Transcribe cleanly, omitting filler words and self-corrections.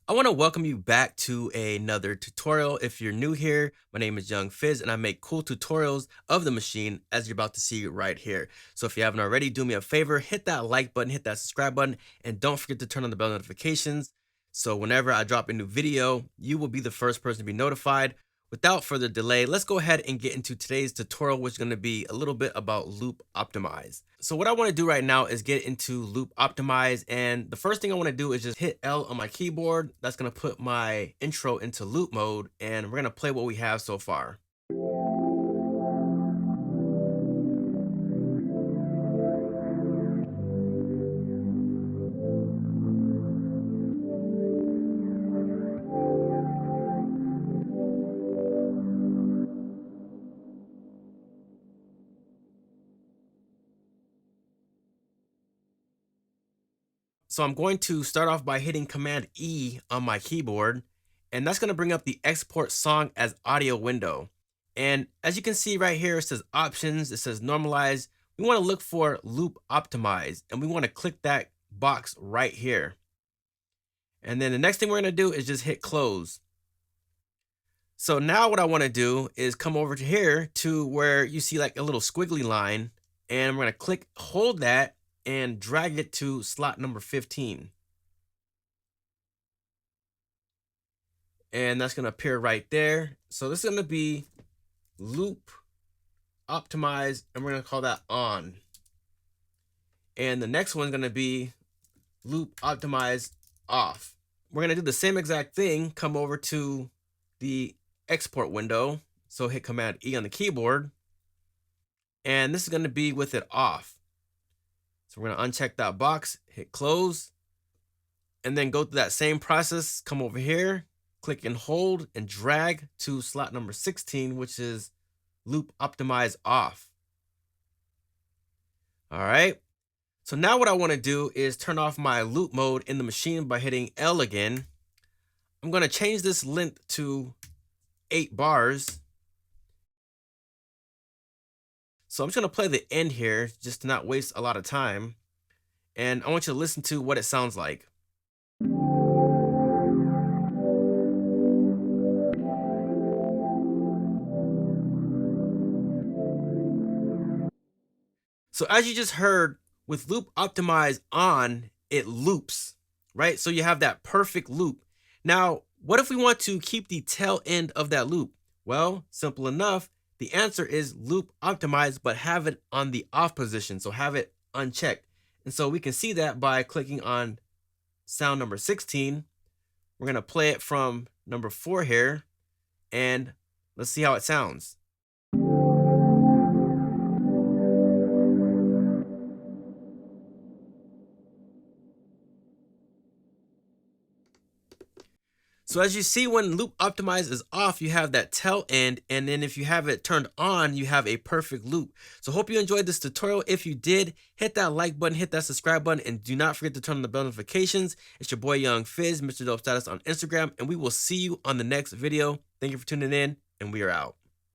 I want to welcome you back to another tutorial. If you're new here, my name is Young Fizz and I make cool tutorials of the machine as you're about to see right here. So if you haven't already, do me a favor, hit that like button, hit that subscribe button, and don't forget to turn on the bell notifications. So whenever I drop a new video, you will be the first person to be notified. Without further delay, let's go ahead and get into today's tutorial, which is going to be a little bit about loop optimize. So what I want to do right now is get into loop optimize, and the first thing I want to do is just hit L on my keyboard. That's going to put my intro into loop mode, and we're going to play what we have so far. So I'm going to start off by hitting Command E on my keyboard, and that's going to bring up the export song as audio window. And as you can see right here, it says options, it says normalize. We want to look for loop optimize, and we want to click that box right here. And then the next thing we're going to do is just hit close. So now what I want to do is come over to here to where you see like a little squiggly line, and we're going to hold that, and drag it to slot number 15. And that's going to appear right there. So this is going to be loop optimize, and we're going to call that on. And the next one's going to be loop optimize off. We're going to do the same exact thing, come over to the export window. So hit Command E on the keyboard. And this is going to be with it off. So we're going to uncheck that box, hit close, and then go through that same process. Come over here, click and hold and drag to slot number 16, which is loop optimize off. All right. So now what I want to do is turn off my loop mode in the machine by hitting L again. I'm going to change this length to 8 bars. So I'm just going to play the end here just to not waste a lot of time. And I want you to listen to what it sounds like. So as you just heard, with loop optimize on, it loops, right? So you have that perfect loop. Now, what if we want to keep the tail end of that loop? Well, simple enough. The answer is loop optimize, but have it on the off position. So have it unchecked. And so we can see that by clicking on sound number 16. We're going to play it from number 4 here. And let's see how it sounds. So as you see, when loop optimize is off, you have that tail end, and then if you have it turned on, you have a perfect loop. So hope you enjoyed this tutorial. If you did, hit that like button, hit that subscribe button, and do not forget to turn on the bell notifications. It's your boy Young Fizz, Mr.dopestatus on Instagram, and we will see you on the next video. Thank you for tuning in, and we are out.